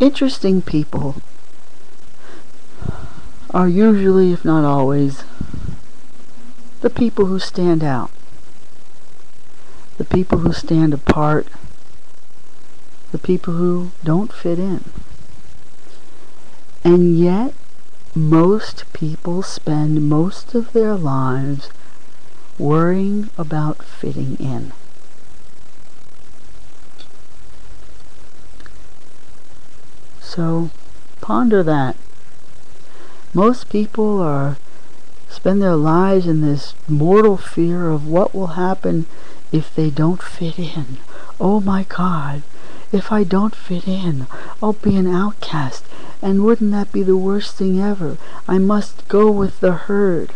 Interesting people are usually, if not always, the people who stand out, the people who stand apart, the people who don't fit in. And yet, most people spend most of their lives worrying about fitting in. So, ponder that. Most people spend their lives in this mortal fear of what will happen if they don't fit in. Oh my God, if I don't fit in, I'll be an outcast. And wouldn't that be the worst thing ever? I must go with the herd.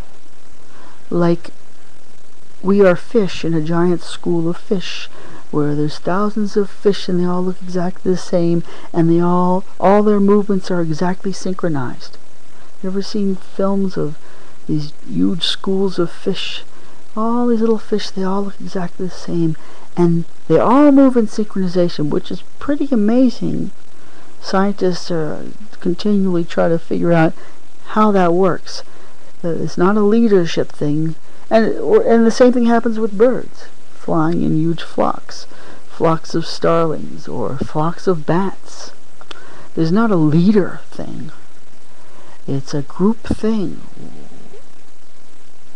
Like we are fish in a giant school of fish, where there's thousands of fish and they all look exactly the same, and they all their movements are exactly synchronized. You ever seen films of these huge schools of fish? All these little fish, they all look exactly the same, and they all move in synchronization, which is pretty amazing. Scientists continually try to figure out how that works. It's not a leadership thing, and the same thing happens with birds, flying in huge flocks of starlings or flocks of bats. There's not a leader thing. It's a group thing.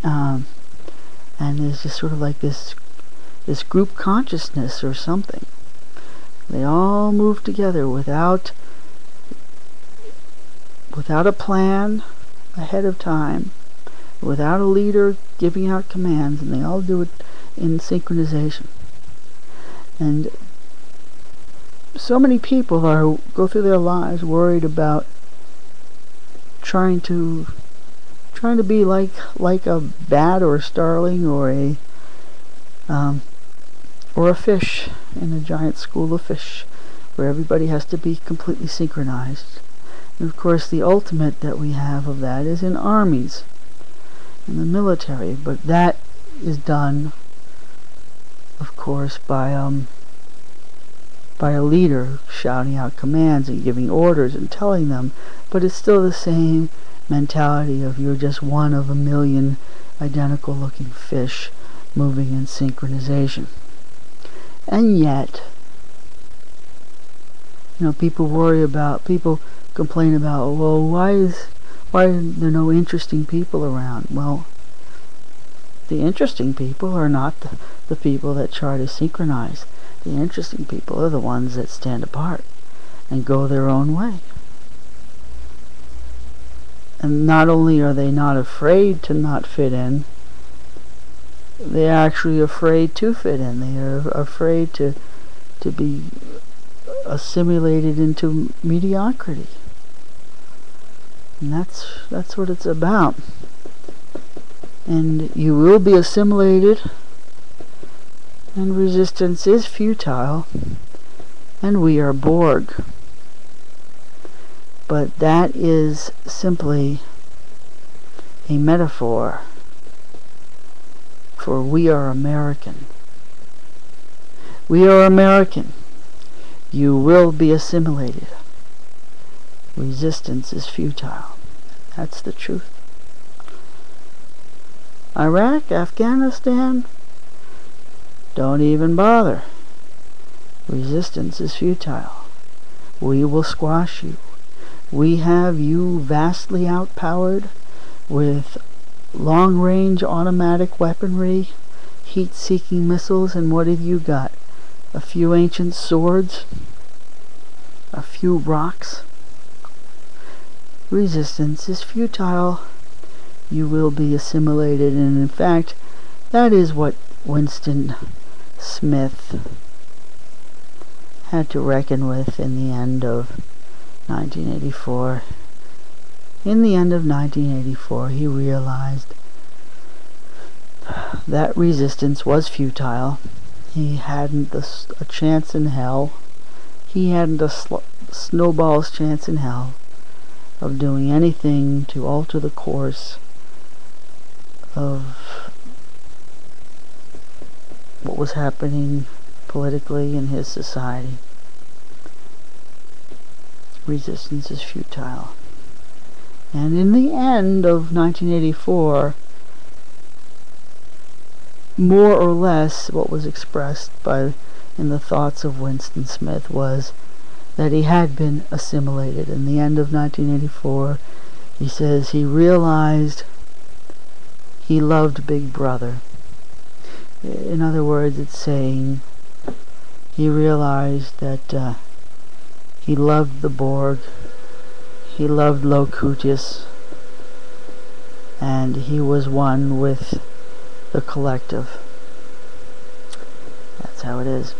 And there's just sort of like this group consciousness or something. They all move together without a plan ahead of time, without a leader giving out commands, and they all do it in synchronization. And so many people go through their lives worried about trying to be like a bat or a starling or a fish in a giant school of fish, where everybody has to be completely synchronized. And of course, the ultimate that we have of that is in armies, in the military, but that is done, of course, by a leader shouting out commands and giving orders and telling them, but it's still the same mentality of you're just one of a million identical looking fish moving in synchronization. And yet, people complain about, well, why are there no interesting people around? Well, the interesting people are not the people that try to synchronize. The interesting people are the ones that stand apart and go their own way. And not only are they not afraid to not fit in, they're actually afraid to fit in. They are afraid to be assimilated into mediocrity. And that's what it's about. And you will be assimilated, and resistance is futile, and we are Borg. But that is simply a metaphor for we are American. We are American. You will be assimilated. Resistance is futile. That's the truth. Iraq, Afghanistan, don't even bother. Resistance is futile. We will squash you. We have you vastly outpowered with long-range automatic weaponry, heat-seeking missiles, and what have you got? A few ancient swords? A few rocks? Resistance is futile. You will be assimilated, and in fact, that is what Winston Smith had to reckon with in the end of 1984. In the end of 1984, he realized that resistance was futile. He hadn't a chance in hell. He hadn't a snowball's chance in hell of doing anything to alter the course of what was happening politically in his society. resistance is futile. And in the end of 1984, more or less what was expressed in the thoughts of Winston Smith was that he had been assimilated. In the end of 1984, he says he realized he loved Big Brother. In other words, it's saying he realized that he loved the Borg, he loved Locutus, and he was one with the collective. That's how it is.